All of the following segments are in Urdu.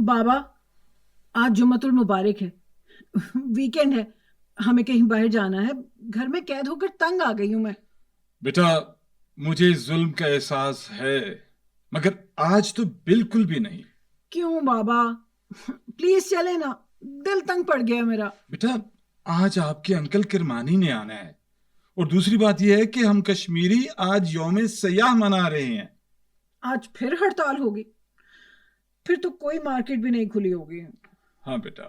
بابا آج جمعۃ المبارک ہے، ویکینڈ ہے، ہمیں کہیں باہر جانا ہے، گھر میں قید ہو کر تنگ آ گئی ہوں میں۔ بیٹا مجھے ظلم کا احساس ہے مگر آج تو بالکل بھی نہیں۔ کیوں بابا؟ پلیز چلے نا، دل تنگ پڑ گیا میرا۔ بیٹا آج آپ کے انکل کرمانی نے آنا ہے، اور دوسری بات یہ ہے کہ ہم کشمیری آج یوم سیاح منا رہے ہیں۔ آج پھر ہڑتال ہوگی؟ پھر تو کوئی مارکیٹ بھی نہیں کھلی ہوگی۔ ہاں بیٹا،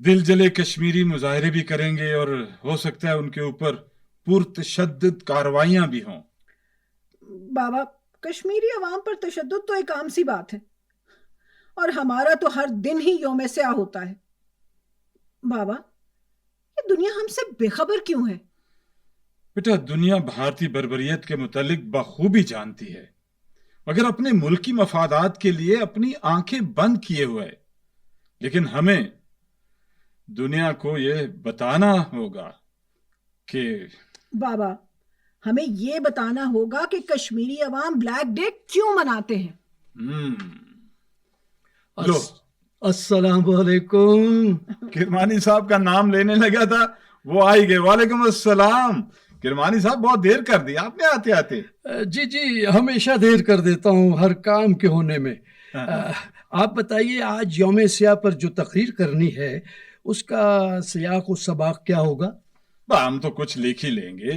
دل جلے کشمیری مظاہرے بھی کریں گے اور ہو سکتا ہے ان کے اوپر پرتشدد کارروائیاں بھی ہوں۔ بابا کشمیری عوام پر تشدد تو ایک عام سی بات ہے، اور ہمارا تو ہر دن ہی یوم سیاہ ہوتا ہے۔ بابا یہ دنیا ہم سے بے خبر کیوں ہے؟ بیٹا دنیا بھارتی بربریت کے متعلق بخوبی جانتی ہے، مگر اپنے ملکی مفادات کے لیے اپنی آنکھیں بند کیے ہوئے ہے۔ لیکن ہمیں دنیا کو یہ بتانا ہوگا کہ بابا ہمیں یہ بتانا ہوگا کہ کشمیری عوام بلیک ڈے کیوں مناتے ہیں۔ لو السلام علیکم۔ کرمانی صاحب کا نام لینے لگا تھا، وہ آئی گئے۔ وعلیکم السلام۔ کرمانی صاحب بہت دیر کر دی آپ نے آتے آتے۔ جی ہمیشہ دیر کر دیتا ہوں ہر کام کے ہونے میں۔ آپ بتائیے آج یوم سیاہ پر جو تقریر کرنی ہے اس کا سیاق و سباق کیا ہوگا؟ ہم تو کچھ لکھ ہی لیں گے،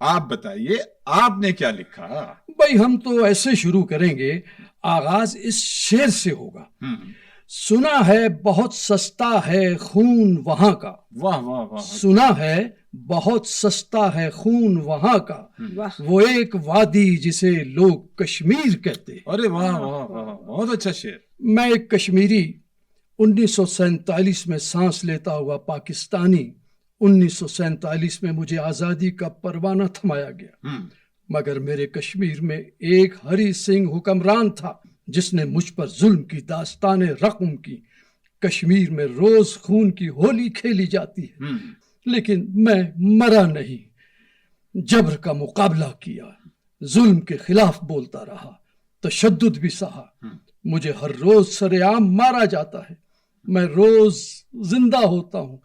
آپ بتائیے آپ نے کیا لکھا؟ بھائی ہم تو ایسے شروع کریں گے، آغاز اس شعر سے ہوگا۔ سنا ہے بہت سستا ہے خون وہاں کا، واہ واہ واہ، سنا ہے بہت سستا ہے خون وہاں کا، وہ ایک وادی جسے لوگ کشمیر کہتے ہیں۔ ارے واہ واہ واہ، بہت اچھا شعر۔ میں ایک کشمیری، 1947 میں سانس لیتا ہوا پاکستانی، 1947 میں مجھے آزادی کا پروانہ تھمایا گیا، مگر میرے کشمیر میں ایک ہری سنگھ حکمران تھا جس نے مجھ پر ظلم کی داستانیں رقم کی۔ کشمیر میں روز خون کی ہولی کھیلی جاتی ہے، لیکن میں مرا نہیں، جبر کا مقابلہ کیا، ظلم کے خلاف بولتا رہا، تشدد بھی سہا۔ مجھے ہر روز سر عام مارا جاتا ہے، میں روز زندہ ہوتا ہوں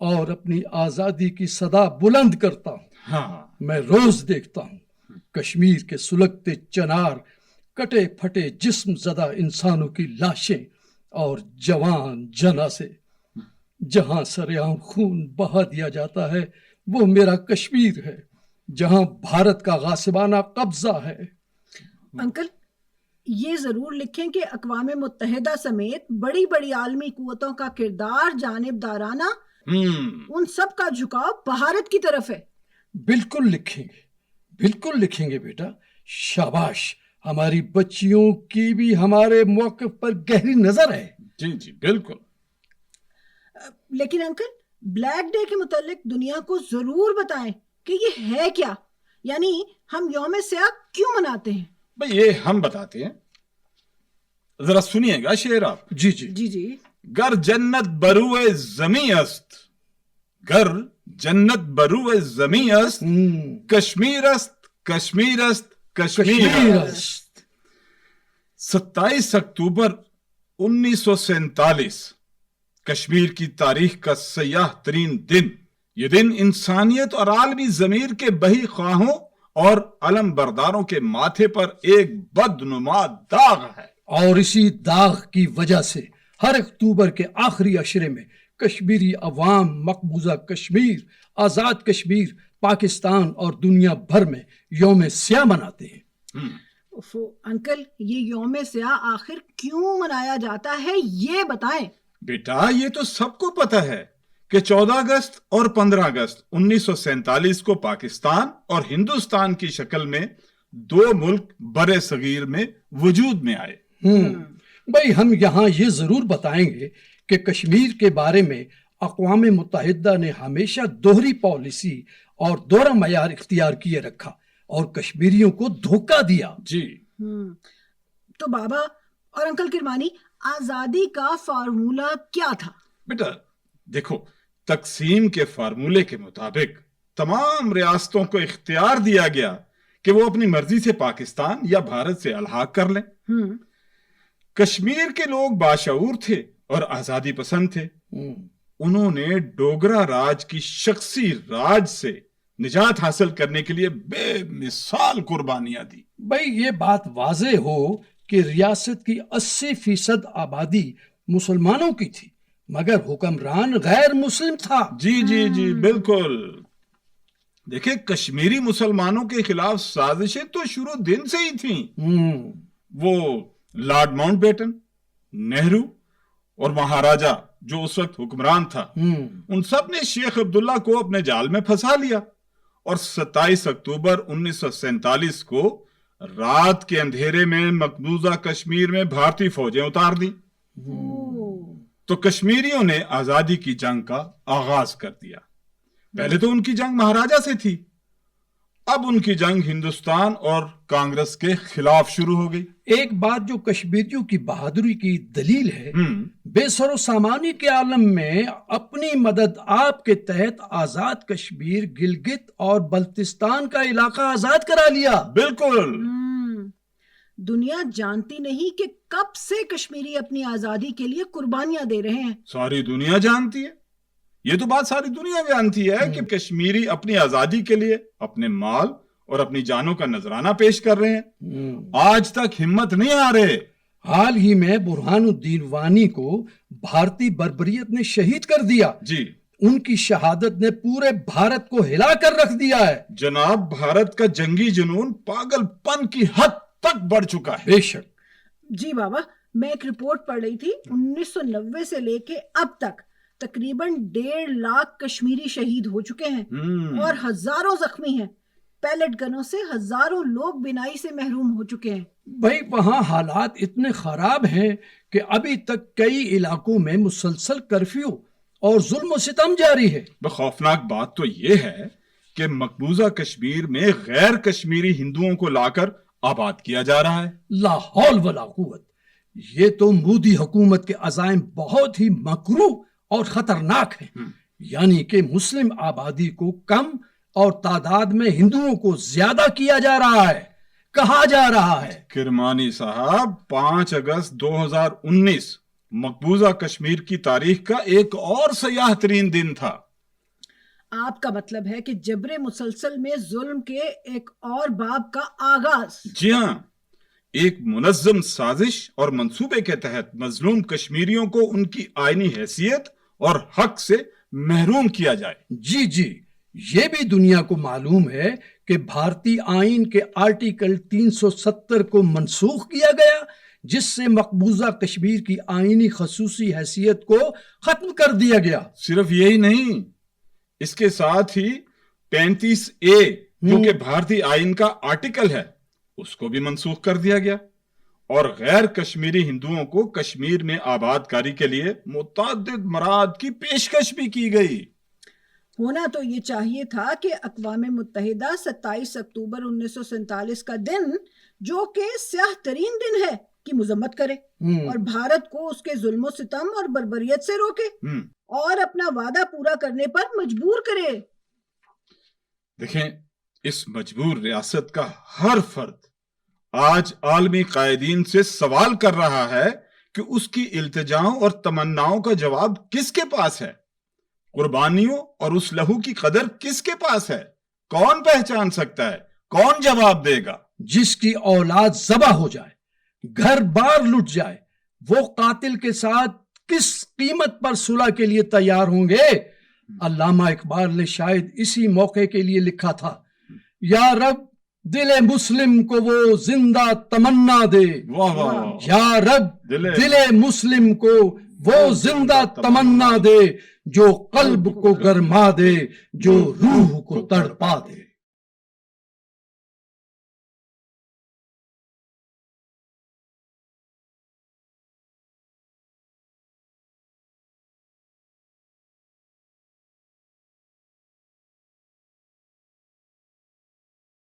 اور اپنی آزادی کی صدا بلند کرتا ہوں۔ میں روز دیکھتا ہوں کشمیر کے سلگتے چنار، کٹے پھٹے جسم زدہ انسانوں کی لاشیں اور جوان جنازے۔ جہاں سر عام خون بہا دیا جاتا ہے وہ میرا کشمیر ہے، جہاں بھارت کا غاصبانہ قبضہ ہے۔ انکل یہ ضرور لکھیں کہ اقوام متحدہ سمیت بڑی بڑی عالمی قوتوں کا کردار جانبدارانہ، ان سب کا جھکاؤ بھارت کی طرف ہے۔ بالکل لکھیں گے، بالکل لکھیں گے بیٹا، شاباش، ہماری بچیوں کی بھی ہمارے موقف پر گہری نظر ہے۔ جی بالکل۔ لیکن انکل بلیک ڈے کے متعلق دنیا کو ضرور بتائیں کہ یہ ہے کیا، یعنی ہم یوم سیاہ کیوں مناتے ہیں۔ بھئی یہ ہم بتاتے ہیں، ذرا سنیے گا شعر آپ۔ جی گر جنت بروئے زمیں است، گر جنت بروئے زمیں است، کشمیر است کشمیر است کشمیر است۔ 27 اکتوبر 1947 کشمیر کی تاریخ کا سیاہ ترین دن۔ یہ دن انسانیت اور عالمی ضمیر کے بہی خواہوں اور علم برداروں کے ماتھے پر ایک بدنما داغ ہے، اور اسی داغ کی وجہ سے ہر اکتوبر کے آخری عشرے میں کشمیری عوام مقبوضہ کشمیر، آزاد کشمیر، پاکستان اور دنیا بھر میں یوم سیاہ مناتے ہیں۔ انکل یہ یوم سیاہ آخر کیوں منایا جاتا ہے یہ بتائیں۔ بیٹا یہ تو سب کو پتہ ہے کہ 14 اگست اور 15 اگست 1947 کو پاکستان اور ہندوستان کی شکل میں دو ملک برے صغیر میں وجود میں آئے۔ بھئی ہم یہاں یہ ضرور بتائیں گے کہ کشمیر کے بارے میں اقوام متحدہ نے ہمیشہ دوہری پالیسی اور دوہرا معیار اختیار کیے رکھا اور کشمیریوں کو دھوکہ دیا۔ جی تو بابا اور انکل کرمانی آزادی کا فارمولہ کیا تھا؟ بیٹا دیکھو، تقسیم کے فارمولے کے مطابق تمام ریاستوں کو اختیار دیا گیا کہ وہ اپنی مرضی سے پاکستان یا بھارت سے الحاق کر لیں۔ کشمیر کے لوگ باشعور تھے اور آزادی پسند تھے. انہوں نے ڈوگرا راج کی شخصی راج سے نجات حاصل کرنے کے لیے بے مثال قربانیاں دی. بھائی یہ بات واضح ہو کہ ریاست کی 80% آبادی مسلمانوں کی تھی مگر حکمران غیر مسلم تھا. جی بالکل. دیکھیں کشمیری مسلمانوں کے خلاف سازشیں تو شروع دن سے ہی تھیں. وہ لارڈ ماؤنٹ بیٹن، نہرو اور مہاراجا جو اس وقت حکمران تھا، ان سب نے شیخ عبداللہ کو اپنے جال میں پھنسا لیا اور 27 اکتوبر 1947 کو رات کے اندھیرے میں مقبوضہ کشمیر میں بھارتی فوجیں اتار دیں. تو کشمیریوں نے آزادی کی جنگ کا آغاز کر دیا. پہلے تو ان کی جنگ مہاراجا سے تھی، اب ان کی جنگ ہندوستان اور کانگریس کے خلاف شروع ہو گئی. ایک بات جو کشمیریوں کی بہادری کی دلیل ہے، بے سر و سامانی کے عالم میں اپنی مدد آپ کے تحت آزاد کشمیر، گلگت اور بلتستان کا علاقہ آزاد کرا لیا. بالکل. دنیا جانتی نہیں کہ کب سے کشمیری اپنی آزادی کے لیے قربانیاں دے رہے ہیں. ساری دنیا جانتی ہے، یہ تو بات ساری دنیا جانتی ہے کہ کشمیری اپنی آزادی کے لیے اپنے مال اور اپنی جانوں کا نذرانہ پیش کر رہے ہیں. آج تک ہمت نہیں آ رہے. حال ہی میں برہان الدین وانی کو بھارتی بربریت نے شہید کر دیا. جی. ان کی شہادت نے پورے بھارت کو ہلا کر رکھ دیا ہے. جناب بھارت کا جنگی جنون پاگل پن کی حد تک بڑھ چکا ہے. بے شک. جی بابا، میں ایک رپورٹ پڑھ رہی تھی، 1990 سے لے کے اب تک تقریباً 1.5 لاکھ کشمیری شہید ہو چکے ہیں اور ہزاروں زخمی ہیں. پیلٹ گنوں سے ہزاروں لوگ بینائی سے محروم ہو چکے ہیں. بھائی وہاں حالات اتنے خراب ہیں کہ ابھی تک کئی علاقوں میں مسلسل کرفیو اور ظلم و ستم جاری ہے. خوفناک بات تو یہ ہے کہ مقبوضہ کشمیر میں غیر کشمیری ہندوؤں کو لا کر آباد کیا جا رہا ہے. لا حول ولا قوت. یہ تو مودی حکومت کے عزائم بہت ہی مکروہ اور خطرناک ہیں. یعنی کہ مسلم آبادی کو کم اور تعداد میں ہندوؤں کو زیادہ کیا جا رہا ہے. کہا جا رہا ہے کرمانی صاحب 5 اگست 2019 مقبوضہ کشمیر کی تاریخ کا ایک اور سیاہ ترین دن تھا. آپ کا مطلب ہے کہ جبر مسلسل میں ظلم کے ایک اور باب کا آغاز. جی ہاں، ایک منظم سازش اور منصوبے کے تحت مظلوم کشمیریوں کو ان کی آئینی حیثیت اور حق سے محروم کیا جائے. جی یہ بھی دنیا کو معلوم ہے کہ بھارتی آئین کے آرٹیکل 370 کو منسوخ کیا گیا، جس سے مقبوضہ کشمیر کی آئینی خصوصی حیثیت کو ختم کر دیا گیا. صرف یہی نہیں، اس کے ساتھ ہی 35A جو کہ بھارتی آئین کا آرٹیکل ہے اس کو بھی منسوخ کر دیا گیا اور غیر کشمیری ہندوؤں کو کشمیر میں آباد کاری کے لیے متعدد مراعات کی پیشکش بھی کی گئی. ہونا تو یہ چاہیے تھا کہ اقوام متحدہ 27 اکتوبر 1947 کا دن جو کہ سیاہ ترین دن ہے کی مذمت کرے اور بھارت کو اس کے ظلم و ستم اور بربریت سے روکے اور اپنا وعدہ پورا کرنے پر مجبور کرے. دیکھیں، اس مجبور ریاست کا ہر فرد آج عالمی قائدین سے سوال کر رہا ہے کہ اس کی التجاؤں اور تمناؤں کا جواب کس کے پاس ہے؟ قربانیوں اور اس لہو کی قدر کس کے پاس ہے؟ کون پہچان سکتا ہے؟ کون جواب دے گا؟ جس کی اولاد ذبح ہو جائے، گھر بار لٹ جائے، وہ قاتل کے ساتھ کس قیمت پر صلح کے لیے تیار ہوں گے؟ علامہ اقبال نے شاید اسی موقع کے لیے لکھا تھا، یا رب دل مسلم کو وہ زندہ تمنا دے. یا رب دل مسلم کو وہ زندہ تمنا دے، جو قلب کو گرما دے، جو روح کو تڑپا دے.